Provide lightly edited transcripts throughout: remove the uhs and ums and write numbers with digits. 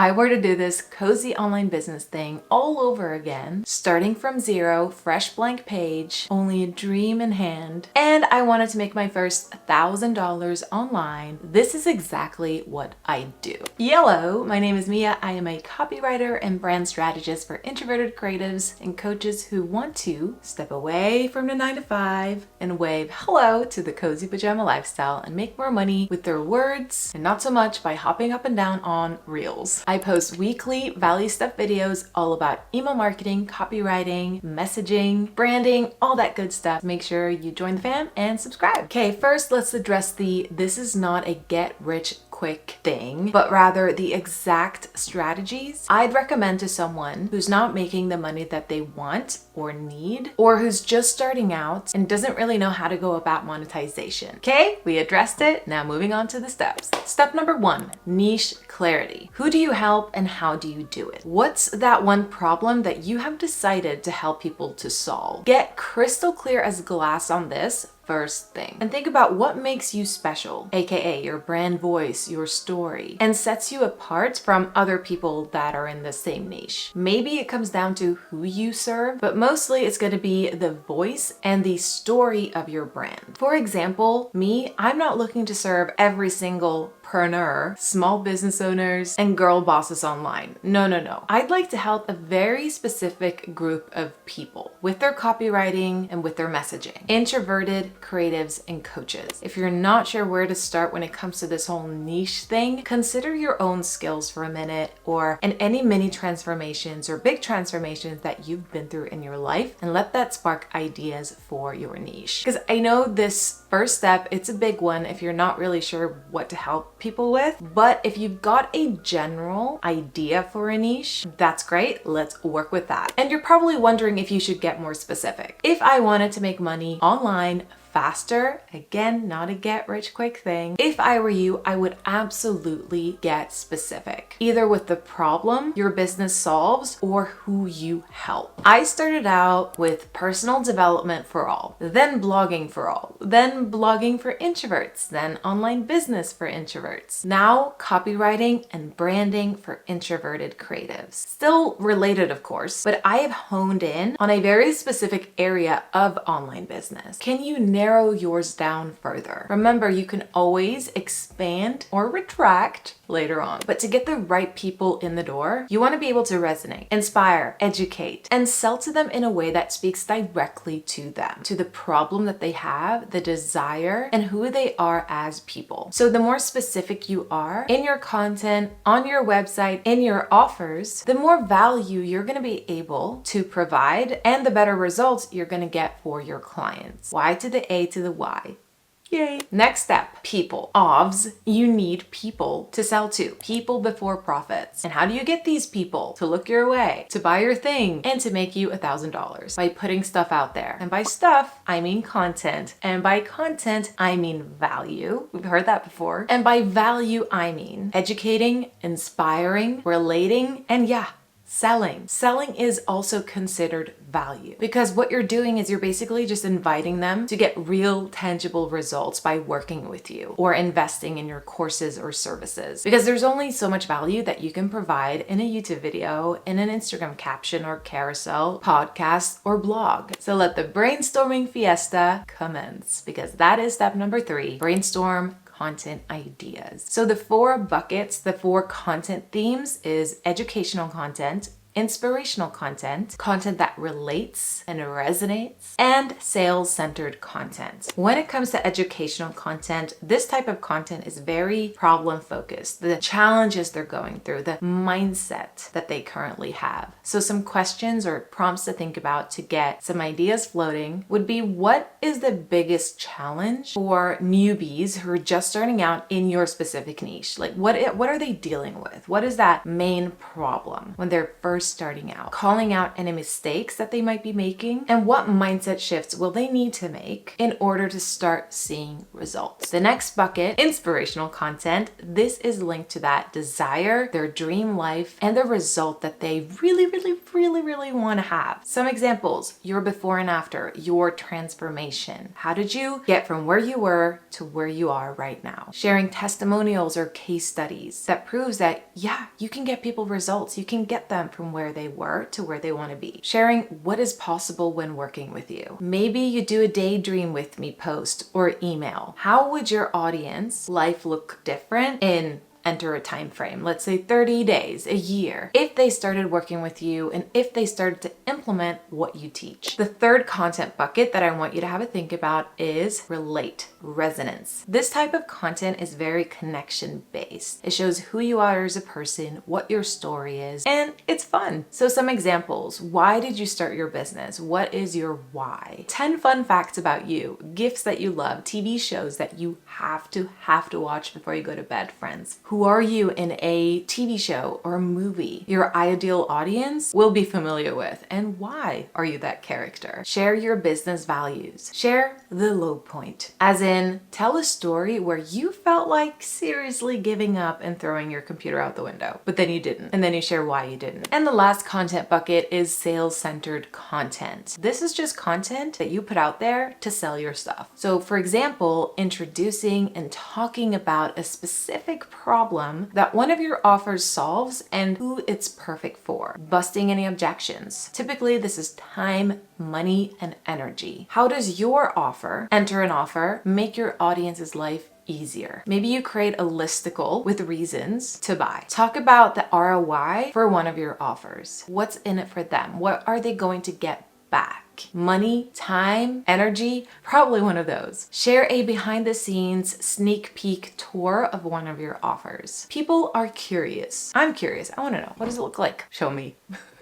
I were to do this cozy online business thing all over again, starting from zero, fresh blank page, only a dream in hand, and I wanted to make my first $1,000 online, this is exactly what I do. Yellow, my name is Mia. I am a copywriter and brand strategist for introverted creatives and coaches who want to step away from the 9 to 5 and wave hello to the cozy pajama lifestyle and make more money with their words and not so much by hopping up and down on reels. I post weekly value stuff videos all about email marketing, copywriting, messaging, branding, all that good stuff. Make sure you join the fam and subscribe. Okay, first let's address this is not a get rich quick thing, but rather the exact strategies I'd recommend to someone who's not making the money that they want or need, or who's just starting out and doesn't really know how to go about monetization. Okay, we addressed it. Now moving on to the steps. Step number 1, niche clarity. Who do you help and how do you do it? What's that one problem that you have decided to help people to solve? Get crystal clear as glass on this first thing. And think about what makes you special, aka your brand voice, your story, and sets you apart from other people that are in the same niche. Maybe it comes down to who you serve, but mostly it's going to be the voice and the story of your brand. For example, me, I'm not looking to serve every single preneur, small business owners, and girl bosses online. No. I'd like to help a very specific group of people with their copywriting and with their messaging. Introverted creatives and coaches. If you're not sure where to start when it comes to this whole niche thing, consider your own skills for a minute, or in any mini transformations or big transformations that you've been through in your life, and let that spark ideas for your niche. Because I know this first step, it's a big one if you're not really sure what to help people with, but if you've got a general idea for a niche, that's great. Let's work with that. And you're probably wondering if you should get more specific. If I wanted to make money online faster, again, not a get rich quick thing, if I were you, I would absolutely get specific, either with the problem your business solves or who you help. I started out with personal development for all, then blogging for all, then blogging for introverts, then online business for introverts, now copywriting and branding for introverted creatives. Still related, of course, but I have honed in on a very specific area of online business. Can you narrow yours down further? Remember, you can always expand or retract later on, but to get the right people in the door, you want to be able to resonate, inspire, educate, and sell to them in a way that speaks directly to them, to the problem that they have, the desire, and who they are as people. So the more specific you are in your content, on your website, in your offers, the more value you're going to be able to provide and the better results you're going to get for your clients. Y to the A to the Y. Yay. Next step, people. OVS, you need people to sell to. People before profits. And how do you get these people to look your way, to buy your thing, and to make you $1,000? By putting stuff out there. And by stuff, I mean content. And by content, I mean value. We've heard that before. And by value, I mean educating, inspiring, relating, and selling. Selling is also considered value, because what you're doing is you're basically just inviting them to get real tangible results by working with you or investing in your courses or services, because there's only so much value that you can provide in a YouTube video, in an Instagram caption or carousel, podcast, or blog. So let the brainstorming fiesta commence, because that is step number 3, brainstorm content ideas. So the 4 buckets, the 4 content themes is educational content, inspirational content, content that relates and resonates, and sales-centered content. When it comes to educational content, this type of content is very problem-focused. The challenges they're going through, the mindset that they currently have. So some questions or prompts to think about to get some ideas floating would be, what is the biggest challenge for newbies who are just starting out in your specific niche? Like what are they dealing with? What is that main problem when they're first first starting out, calling out any mistakes that they might be making, and what mindset shifts will they need to make in order to start seeing results. The next bucket, inspirational content, this is linked to that desire, their dream life, and the result that they really want to have. Some examples, your before and after, your transformation. How did you get from where you were to where you are right now? Sharing testimonials or case studies that proves that, yeah, you can get people results. You can get them from where they were to where they want to be. Sharing what is possible when working with you. Maybe you do a daydream with me post or email. How would your audience life look different in enter a time frame, let's say 30 days, a year, if they started working with you and if they started to implement what you teach. The third content bucket that I want you to have a think about is relate, resonance. This type of content is very connection based. It shows who you are as a person, what your story is, and it's fun. So some examples, why did you start your business? What is your why? 10 fun facts about you, gifts that you love, TV shows that you have to watch before you go to bed, friends. Who are you in a TV show or a movie your ideal audience will be familiar with, and why are you that character? Share your business values. Share the low point, as in tell a story where you felt like seriously giving up and throwing your computer out the window, but then you didn't, and then you share why you didn't. And the last content bucket is sales-centered content. This is just content that you put out there to sell your stuff. So for example, introducing and talking about a specific problem that one of your offers solves and who it's perfect for. Busting any objections. Typically, this is time, money, and energy. How does your offer, enter an offer, make your audience's life easier? Maybe you create a listicle with reasons to buy. Talk about the ROI for one of your offers. What's in it for them? What are they going to get back? Money, time, energy, probably one of those. Share a behind the scenes sneak peek tour of one of your offers. People are curious. I'm curious. I want to know, what does it look like? Show me.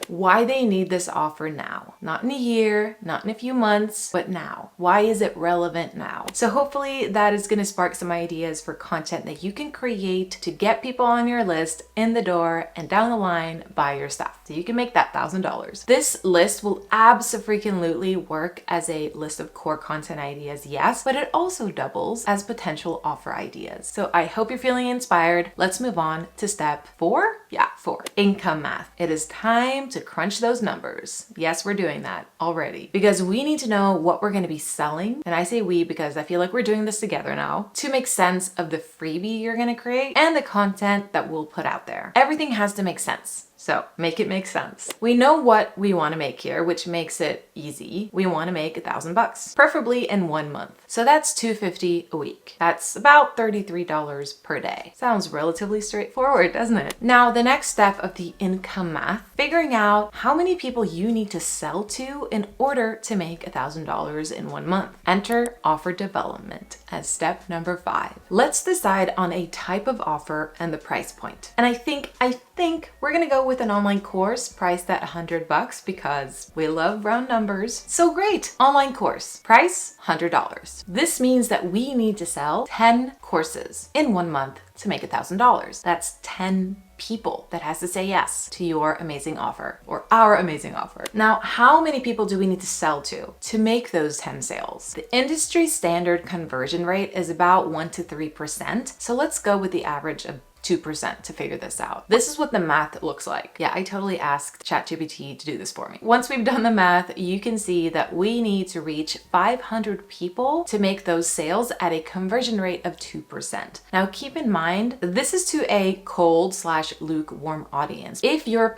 Why they need this offer now. Not in a year, not in a few months, but now. Why is it relevant now? So hopefully that is going to spark some ideas for content that you can create to get people on your list in the door and down the line buy your stuff. So you can make that $1,000. This list will abso-freaking-lutely work as a list of core content ideas, yes, but it also doubles as potential offer ideas. So I hope you're feeling inspired. Let's move on to step 4. Yeah, 4. Income math. It is time to crunch those numbers. Yes, we're doing that already because we need to know what we're going to be selling. And I say we because I feel like we're doing this together now to make sense of the freebie you're going to create and the content that we'll put out there. Everything has to make sense. So make it make sense. We know what we want to make here, which makes it easy. We want to make $1,000, preferably in 1 month. So that's $250 a week. That's about $33 per day. Sounds relatively straightforward, doesn't it? Now, the next step of the income math, figuring out how many people you need to sell to in order to make $1,000 in 1 month. Enter offer development as step number 5. Let's decide on a type of offer and the price point. And I think we're gonna go with an online course priced at $100 because we love round numbers. So great, online course, price $100. This means that we need to sell 10 courses in 1 month to make $1,000. That's 10 people that has to say yes to your amazing offer or our amazing offer. Now, how many people do we need to sell to make those 10 sales? The industry standard conversion rate is about 1 to 3%. So let's go with the average of 2% to figure this out. This is what the math looks like. Yeah, I totally asked ChatGPT to do this for me. Once we've done the math, you can see that we need to reach 500 people to make those sales at a conversion rate of 2%. Now keep in mind, this is to a cold/lukewarm audience. If your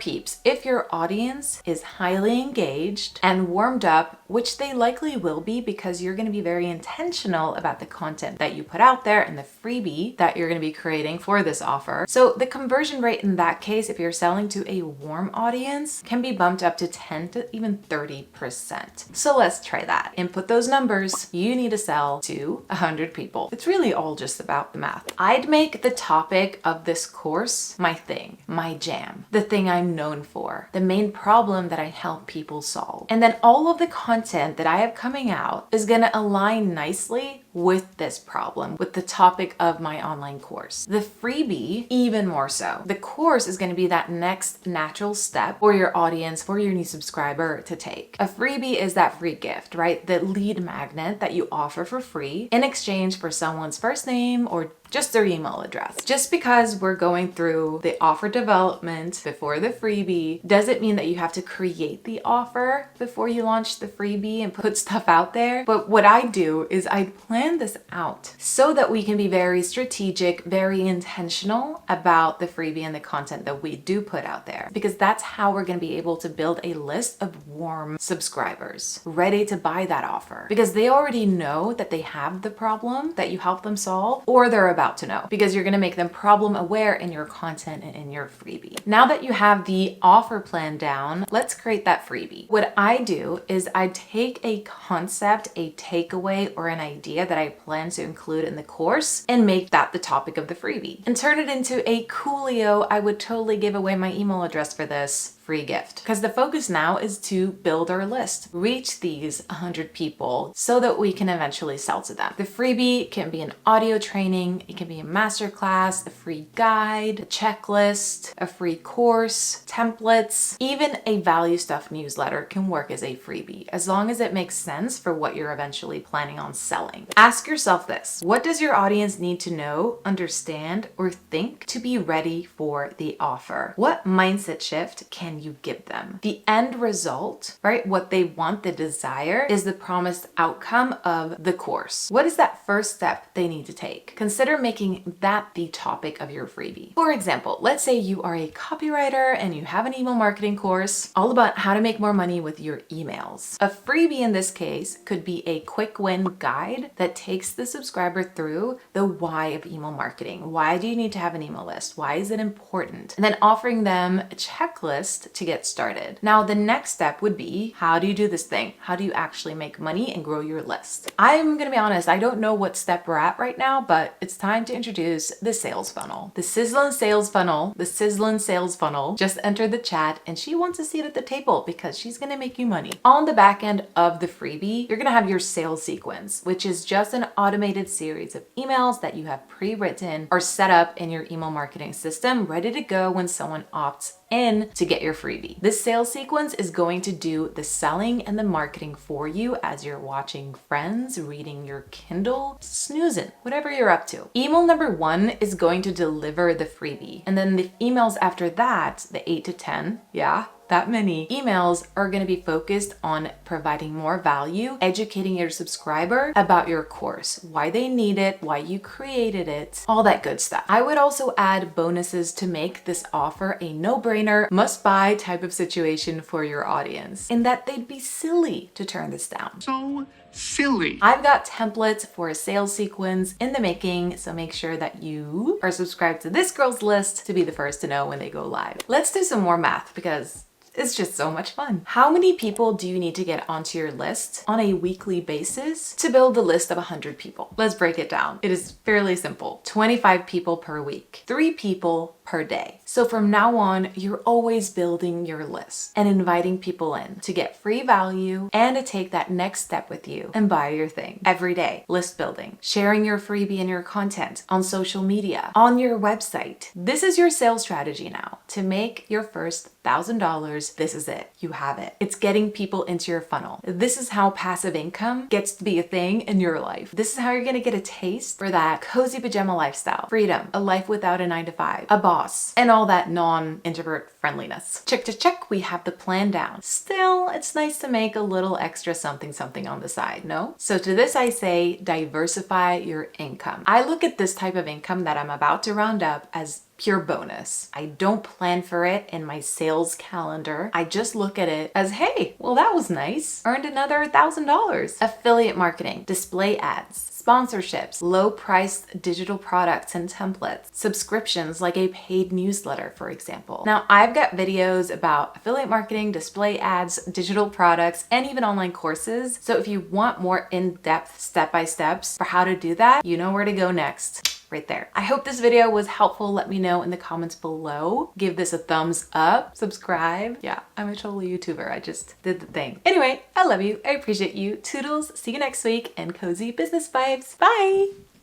audience is highly engaged and warmed up, which they likely will be because you're going to be very intentional about the content that you put out there and the freebie that you're going to be creating for this offer. So the conversion rate in that case, if you're selling to a warm audience, can be bumped up to 10 to even 30%. So let's try that. Input those numbers. You need to sell to 100 people. It's really all just about the math. I'd make the topic of this course my thing, my jam, the thing I'm known for, the main problem that I help people solve. And then all of the content that I have coming out is going to align nicely with this problem, with the topic of my online course. The freebie, even more so. The course is going to be that next natural step for your audience, for your new subscriber to take. A freebie is that free gift, right? The lead magnet that you offer for free in exchange for someone's first name or just their email address. Just because we're going through the offer development before the freebie doesn't mean that you have to create the offer before you launch the freebie and put stuff out there. But what I do is I plan this out so that we can be very strategic, very intentional about the freebie and the content that we do put out there, because that's how we're going to be able to build a list of warm subscribers ready to buy that offer, because they already know that they have the problem that you help them solve, or they're about to know, because you're going to make them problem aware in your content and in your freebie. Now that you have the offer plan down, let's create that freebie. What I do is I take a concept, a takeaway, or an idea that I plan to include in the course and make that the topic of the freebie and turn it into a coolio. I would totally give away my email address for this free gift, because the focus now is to build our list, reach these 100 people so that we can eventually sell to them. The freebie can be an audio training, it can be a masterclass, a free guide, a checklist, a free course, templates, even a value stuff newsletter can work as a freebie, as long as it makes sense for what you're eventually planning on selling. Ask yourself this: what does your audience need to know, understand, or think to be ready for the offer? What mindset shift can you give them? The end result, right? What they want, the desire, is the promised outcome of the course. What is that first step they need to take? Consider making that the topic of your freebie. For example, let's say you are a copywriter and you have an email marketing course all about how to make more money with your emails. A freebie in this case could be a quick win guide that takes the subscriber through the why of email marketing. Why do you need to have an email list? Why is it important? And then offering them a checklist to get started. Now, the next step would be, how do you do this thing? How do you actually make money and grow your list? I'm gonna be honest, I don't know what step we're at right now, but it's time to introduce the sales funnel. The sizzling sales funnel just entered the chat, and she wants a seat at the table because she's gonna make you money. On the back end of the freebie, you're gonna have your sales sequence, which is just an automated series of emails that you have pre-written or set up in your email marketing system, ready to go when someone opts in to get your freebie. This sales sequence is going to do the selling and the marketing for you as you're watching Friends, reading your Kindle, snoozing, whatever you're up to. Email number 1 is going to deliver the freebie. And then the emails after that, the 8 to 10, that many emails, are going to be focused on providing more value, educating your subscriber about your course, why they need it, why you created it, all that good stuff. I would also add bonuses to make this offer a no-brainer, must-buy type of situation for your audience, in that they'd be silly to turn this down. So silly. I've got templates for a sales sequence in the making, so make sure that you are subscribed to this girl's list to be the first to know when they go live. Let's do some more math, because it's just so much fun. How many people do you need to get onto your list on a weekly basis to build a list of 100 people? Let's break it down. It is fairly simple. 25 people per week, 3 people per day. So from now on, you're always building your list and inviting people in to get free value and to take that next step with you and buy your thing. Every day, list building, sharing your freebie and your content on social media, on your website. This is your sales strategy now. To make your first $1,000, this is it. You have it. It's getting people into your funnel. This is how passive income gets to be a thing in your life. This is how you're gonna get a taste for that cozy pajama lifestyle, freedom, a life without a 9-to-5, a boss, and all that non-introvert friendliness. Check, we have the plan down. Still, it's nice to make a little extra something on the side, no? So to this I say, diversify your income. I look at this type of income that I'm about to round up as pure bonus. I don't plan for it in my sales calendar. I just look at it as, hey, well, that was nice. Earned another $1,000. Affiliate marketing, display ads, sponsorships, low-priced digital products and templates, subscriptions like a paid newsletter, for example. Now, I've got videos about affiliate marketing, display ads, digital products, and even online courses. So if you want more in-depth step-by-steps for how to do that, you know where to go next. right there. I hope this video was helpful. Let me know in the comments below. Give this a thumbs up, subscribe. Yeah, I'm a total YouTuber. I just did the thing. Anyway, I love you. I appreciate you. Toodles. See you next week and cozy business vibes. Bye.